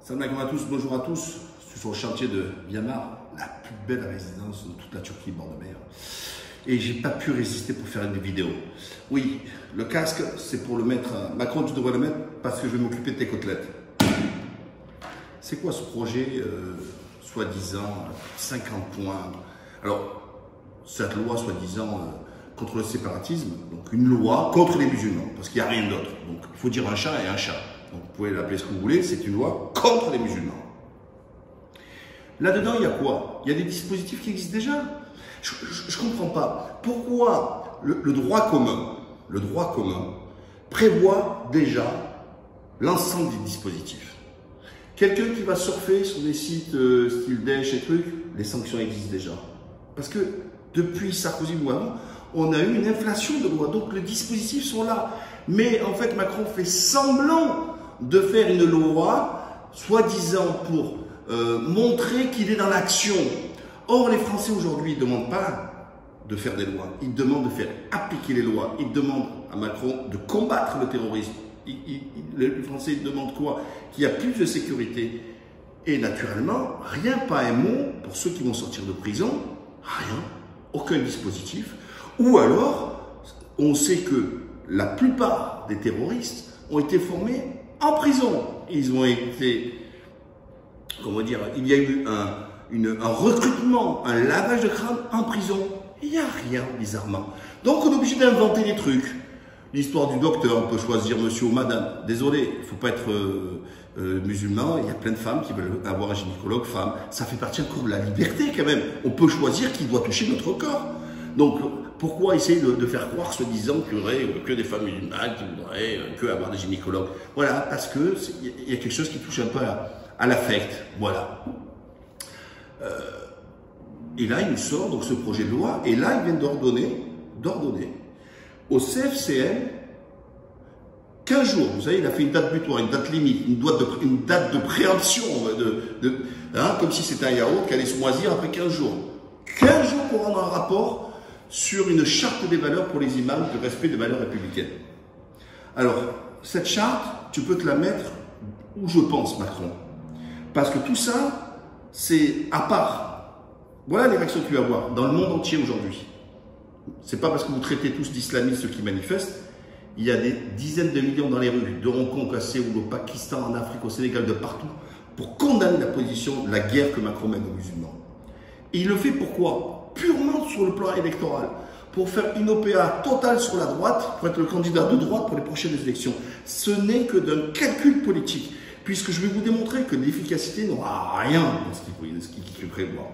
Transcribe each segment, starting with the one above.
Salam alaikum à tous, bonjour à tous. Je suis sur le chantier de Myanmar, la plus belle résidence de toute la Turquie, bord de mer. Et j'ai pas pu résister pour faire une vidéo. Oui, le casque, c'est pour le mettre. Macron, tu devrais le mettre parce que je vais m'occuper de tes côtelettes. C'est quoi ce projet, soi-disant, 50 points? Alors, cette loi, soi-disant, contre le séparatisme, donc une loi contre les musulmans, parce qu'il n'y a rien d'autre. Donc, il faut dire un chat et un chat. Donc, vous pouvez l'appeler ce que vous voulez, c'est une loi contre les musulmans. Là-dedans, il y a quoi? Il y a des dispositifs qui existent déjà. Je ne comprends pas. Pourquoi le droit commun prévoit déjà l'ensemble des dispositifs? Quelqu'un qui va surfer sur des sites style Daesh et trucs, les sanctions existent déjà. Parce que depuis Sarkozy ou avant, on a eu une inflation de lois, donc les dispositifs sont là. Mais en fait, Macron fait semblant de faire une loi, soi-disant pour montrer qu'il est dans l'action. Or, les Français aujourd'hui ne demandent pas de faire des lois, ils demandent de faire appliquer les lois. Ils demandent à Macron de combattre le terrorisme. Les Français demandent quoi? Qu'il y a plus de sécurité. Et naturellement, rien, pas un mot pour ceux qui vont sortir de prison, rien, aucun dispositif. Ou alors, on sait que la plupart des terroristes ont été formés en prison. Ils ont été, comment dire, il y a eu un recrutement, un lavage de crâne en prison. Il n'y a rien, bizarrement. Donc, on est obligé d'inventer des trucs. L'histoire du docteur, on peut choisir monsieur ou madame. Désolé, il ne faut pas être musulman, il y a plein de femmes qui veulent avoir un gynécologue femme. Ça fait partie encore de la liberté quand même. On peut choisir qui doit toucher notre corps. Donc, pourquoi essayer de faire croire, se disant qu'il n'y aurait que des femmes musulmanes qui voudraient que avoir des gynécologues? Voilà, parce qu'il y a quelque chose qui touche un peu à l'affect. Voilà. Et là, il nous sort donc ce projet de loi, et là, il vient d'ordonner au CFCM 15 jours. Vous savez, il a fait une date butoir, une date limite, une date de préemption, comme si c'était un yaourt qui allait se moisir après 15 jours. 15 jours pour rendre un rapport sur une charte des valeurs pour les imams de respect des valeurs républicaines. Alors, cette charte, tu peux te la mettre où je pense, Macron. Parce que tout ça, c'est à part. Voilà les réactions que tu vas avoir dans le monde entier aujourd'hui. C'est pas parce que vous traitez tous d'islamistes ceux qui manifestent. Il y a des dizaines de millions dans les rues, de Hong Kong, à Séoul, au Pakistan, en Afrique, au Sénégal, de partout, pour condamner la position de la guerre que Macron mène aux musulmans. Et il le fait pourquoi? Purement sur le plan électoral, pour faire une OPA totale sur la droite, pour être le candidat de droite pour les prochaines élections. Ce n'est que d'un calcul politique, puisque je vais vous démontrer que l'efficacité n'aura rien dans ce qu'il prévoit.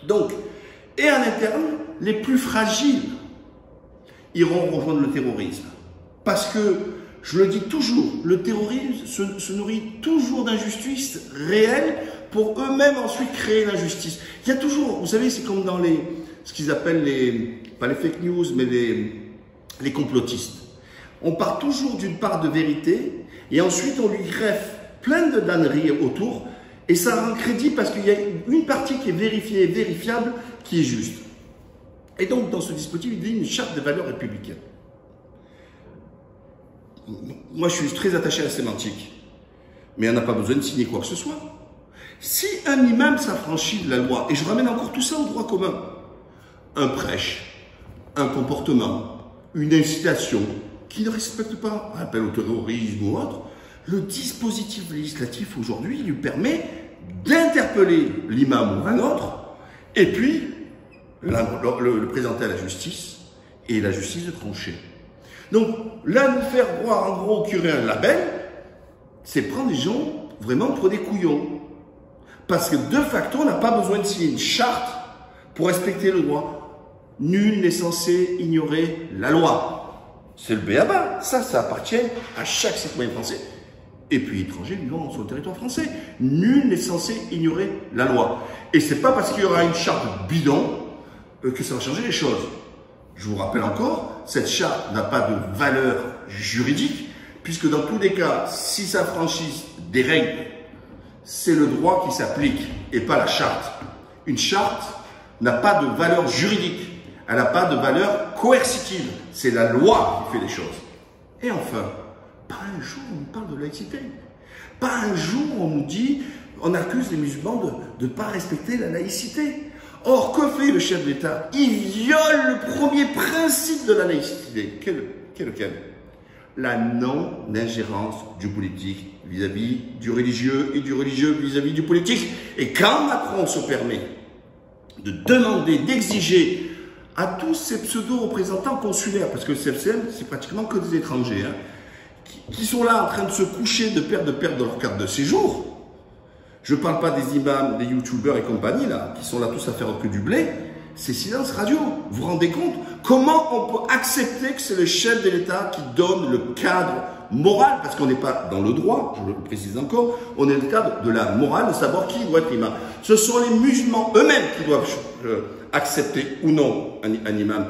Donc, et en interne, les plus fragiles iront rejoindre le terrorisme. Parce que, je le dis toujours, le terrorisme se nourrit toujours d'injustices réelles pour eux-mêmes ensuite créer l'injustice. Il y a toujours, vous savez, c'est comme dans ce qu'ils appellent pas les fake news, mais les complotistes. On part toujours d'une part de vérité et ensuite on lui greffe plein de damneries autour et ça rend crédit parce qu'il y a une partie qui est vérifiée et vérifiable qui est juste. Et donc, dans ce dispositif, il dit une charte des valeurs républicaines. Moi, je suis très attaché à la sémantique, mais on n'a pas besoin de signer quoi que ce soit. Si un imam s'affranchit de la loi, et je ramène encore tout ça au droit commun, un prêche, un comportement, une incitation qui ne respecte pas un appel au terrorisme ou autre, le dispositif législatif aujourd'hui lui permet d'interpeller l'imam ou un autre, et puis le présenter à la justice, et la justice de trancher. Donc, là, nous faire voir en gros qu'il y aurait un label, c'est prendre les gens vraiment pour des couillons. Parce que de facto, on n'a pas besoin de signer une charte pour respecter le droit. Nul n'est censé ignorer la loi. C'est le b.a.-ba. Ça appartient à chaque citoyen français. Et puis étranger vivant sur le territoire français. Nul n'est censé ignorer la loi. Et c'est pas parce qu'il y aura une charte bidon que ça va changer les choses. Je vous rappelle encore, cette charte n'a pas de valeur juridique, puisque dans tous les cas, si ça franchit des règles, c'est le droit qui s'applique et pas la charte. Une charte n'a pas de valeur juridique, elle n'a pas de valeur coercitive, c'est la loi qui fait les choses. Et enfin, pas un jour on parle de laïcité. Pas un jour on nous dit, on accuse les musulmans de ne pas respecter la laïcité. Or, que fait le chef d'État? Il viole le premier principe de la laïcité. Lequel? La non-ingérence du politique vis-à-vis du religieux et du religieux vis-à-vis du politique. Et quand Macron se permet de demander, d'exiger à tous ces pseudo-représentants consulaires, parce que le CFCM, c'est pratiquement que des étrangers, hein, qui sont là en train de se coucher de perdre leur carte de séjour. Je ne parle pas des imams, des youtubeurs et compagnie, là, qui sont là tous à faire que du blé. C'est silence radio. Vous vous rendez compte? Comment on peut accepter que c'est le chef de l'État qui donne le cadre moral, parce qu'on n'est pas dans le droit, je le précise encore, on est dans le cadre de la morale, de savoir qui doit être imam. Ce sont les musulmans eux-mêmes qui doivent accepter ou non un imam.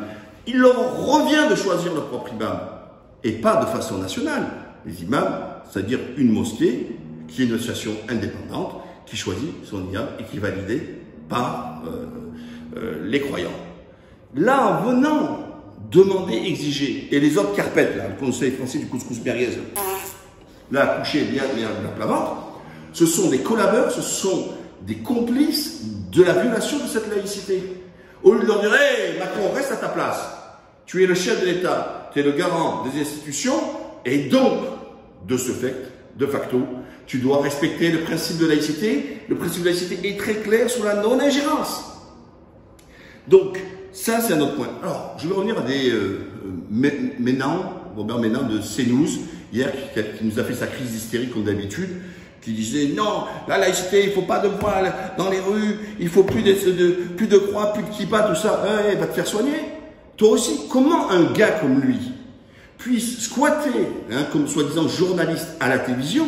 Il leur revient de choisir leur propre imam, et pas de façon nationale. Les imams, c'est-à-dire une mosquée, qui est une association indépendante, qui choisit son imam et qui est validé par les croyants. Là, en venant demander, exiger, et les autres carpettes, là, le Conseil français du couscous merguez, là, couché bien la plavante, ce sont des collabeurs, ce sont des complices de la violation de cette laïcité. Au lieu de leur dire, hey, Macron, reste à ta place, tu es le chef de l'État, tu es le garant des institutions, et donc, de ce fait, de facto, tu dois respecter le principe de laïcité. Le principe de laïcité est très clair sur la non-ingérence. Donc, ça, c'est un autre point. Alors, je vais revenir à des Robert Ménard de CNews, hier, qui nous a fait sa crise hystérique comme d'habitude, qui disait non, la laïcité, il ne faut pas de voile dans les rues, il ne faut plus de croix, plus de kippa, tout ça. Il va te faire soigner. Toi aussi, comment un gars comme lui puisse squatter, hein, comme soi-disant journaliste à la télévision,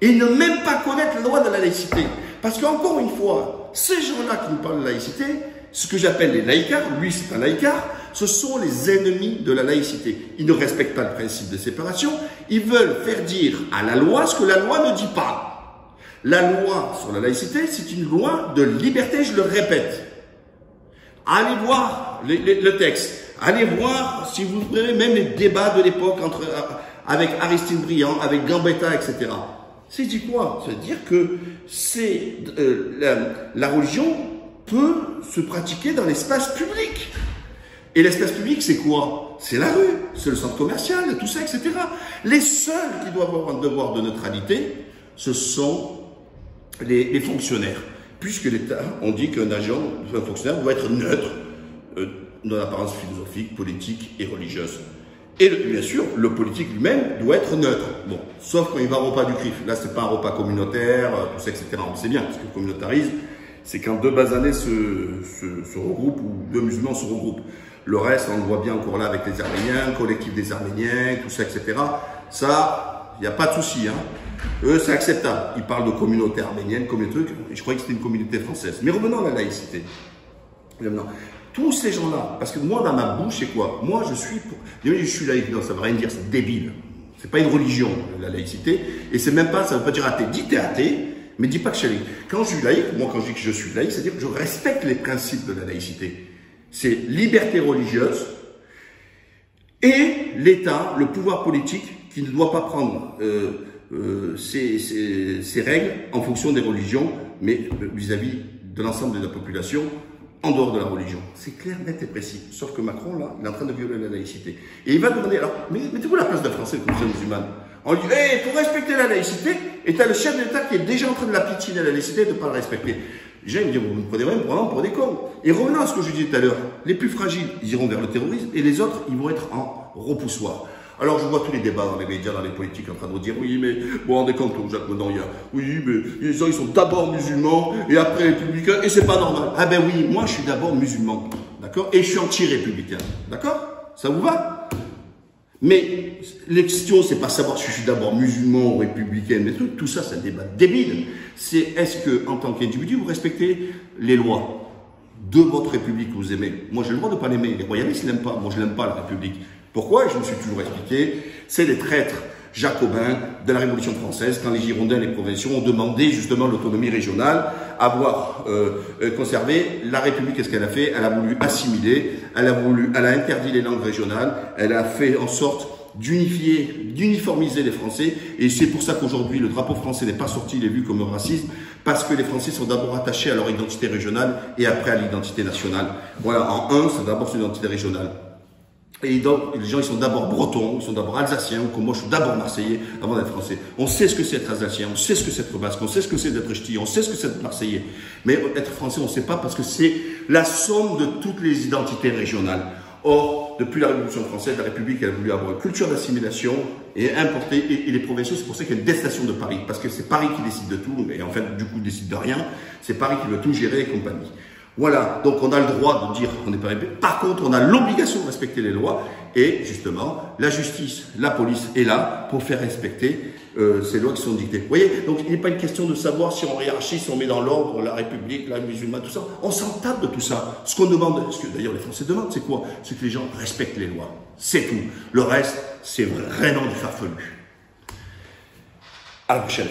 et ne même pas connaître la loi de la laïcité? Parce qu'encore une fois, ces gens-là qui nous parlent de laïcité, ce que j'appelle les laïcards, lui c'est un laïcard, ce sont les ennemis de la laïcité. Ils ne respectent pas le principe de séparation, ils veulent faire dire à la loi ce que la loi ne dit pas. La loi sur la laïcité, c'est une loi de liberté, je le répète. Allez voir le texte, allez voir, si vous voulez, même les débats de l'époque avec Aristide Briand, avec Gambetta, etc. C'est dit quoi? C'est-à-dire que la religion peut se pratiquer dans l'espace public. Et l'espace public, c'est quoi? C'est la rue, c'est le centre commercial, tout ça, etc. Les seuls qui doivent avoir un devoir de neutralité, ce sont les fonctionnaires. Puisque l'État, on dit qu'un agent, un fonctionnaire doit être neutre dans l'apparence philosophique, politique et religieuse. Et bien sûr, le politique lui-même doit être neutre. Bon, sauf quand il va au repas du CRIF. Là, c'est pas un repas communautaire, tout ça, etc. On sait bien, parce que le communautarisme, c'est quand deux basanés se regroupent ou deux musulmans se regroupent. Le reste, on le voit bien encore là avec les Arméniens, collectif des Arméniens, tout ça, etc. Ça, il n'y a pas de souci. Hein. Eux, c'est acceptable. Ils parlent de communauté arménienne, comme les trucs. Et je croyais que c'était une communauté française. Mais revenons à la laïcité. Revenons. Tous ces gens-là, parce que moi, dans ma bouche, c'est quoi? Moi, je suis laïque. Non, ça ne veut rien dire, c'est débile. C'est pas une religion, la laïcité. Et c'est même pas, ça ne veut pas dire athée. Dis t'es athée, mais dis pas que je suis laïque. Quand je suis laïque, moi, quand je dis que je suis laïque, c'est-à-dire que je respecte les principes de la laïcité. C'est liberté religieuse et l'État, le pouvoir politique, qui ne doit pas prendre ses règles en fonction des religions, mais vis-à-vis de l'ensemble de la population, en dehors de la religion. C'est clair, net et précis. Sauf que Macron, là, il est en train de violer la laïcité. Et il va demander, alors, mettez-vous la place d'un Français de communauté musulmane. On lui dit, hey, il faut respecter la laïcité, et tu as le chef de l'État qui est déjà en train de la piétiner la laïcité et de ne pas la respecter. Déjà, il me dit, vous me prenez vraiment pour des cons. Et revenons à ce que je disais tout à l'heure, les plus fragiles, ils iront vers le terrorisme, et les autres, ils vont être en repoussoir. Alors, je vois tous les débats dans les médias, dans les politiques, en train de vous dire, oui, mais, vous vous rendez compte, Jacques Menon, oui, mais les gens, ils sont d'abord musulmans, et après républicains, et c'est pas normal. Ah ben oui, moi, je suis d'abord musulman, d'accord? Et je suis anti-républicain, d'accord? Ça vous va? Mais, la question, c'est pas savoir si je suis d'abord musulman ou républicain, mais tout ça, c'est un débat débile. C'est, est-ce que, en tant qu'individu, vous respectez les lois de votre république que vous aimez? Moi, j'ai le droit de ne pas l'aimer. Les royalistes n'aiment pas. Moi, je n'aime pas la république. Pourquoi? Je me suis toujours expliqué. C'est les traîtres jacobins de la Révolution française, quand les Girondins et les Provinciaux ont demandé justement l'autonomie régionale, avoir conservé la République. Qu'est-ce qu'elle a fait? Elle a voulu assimiler, elle a interdit les langues régionales, elle a fait en sorte d'uniformiser les Français. Et c'est pour ça qu'aujourd'hui, le drapeau français n'est pas sorti, il est vu comme un racisme, parce que les Français sont d'abord attachés à leur identité régionale et après à l'identité nationale. Voilà, en un, c'est d'abord son identité régionale. Et donc, les gens, ils sont d'abord bretons, ils sont d'abord alsaciens, comme moi, je suis d'abord marseillais avant d'être français. On sait ce que c'est être alsacien, on sait ce que c'est être basque, on sait ce que c'est d'être ch'ti, on sait ce que c'est d'être marseillais. Mais être français, on ne sait pas parce que c'est la somme de toutes les identités régionales. Or, depuis la Révolution française, la République, elle a voulu avoir une culture d'assimilation et importer, et les provinciaux, c'est pour ça qu'il y a une destination de Paris, parce que c'est Paris qui décide de tout, mais en fait, du coup, il décide de rien. C'est Paris qui veut tout gérer et compagnie. Voilà, donc on a le droit de dire qu'on n'est pas répété. Par contre, on a l'obligation de respecter les lois et justement, la justice, la police est là pour faire respecter ces lois qui sont dictées. Vous voyez, donc il n'est pas une question de savoir si on hiérarchise, si on met dans l'ordre la République, la musulmane, tout ça. On s'en tape de tout ça. Ce qu'on demande, ce que d'ailleurs les Français demandent, c'est quoi? C'est que les gens respectent les lois. C'est tout. Le reste, c'est vraiment du farfelu. À la prochaine.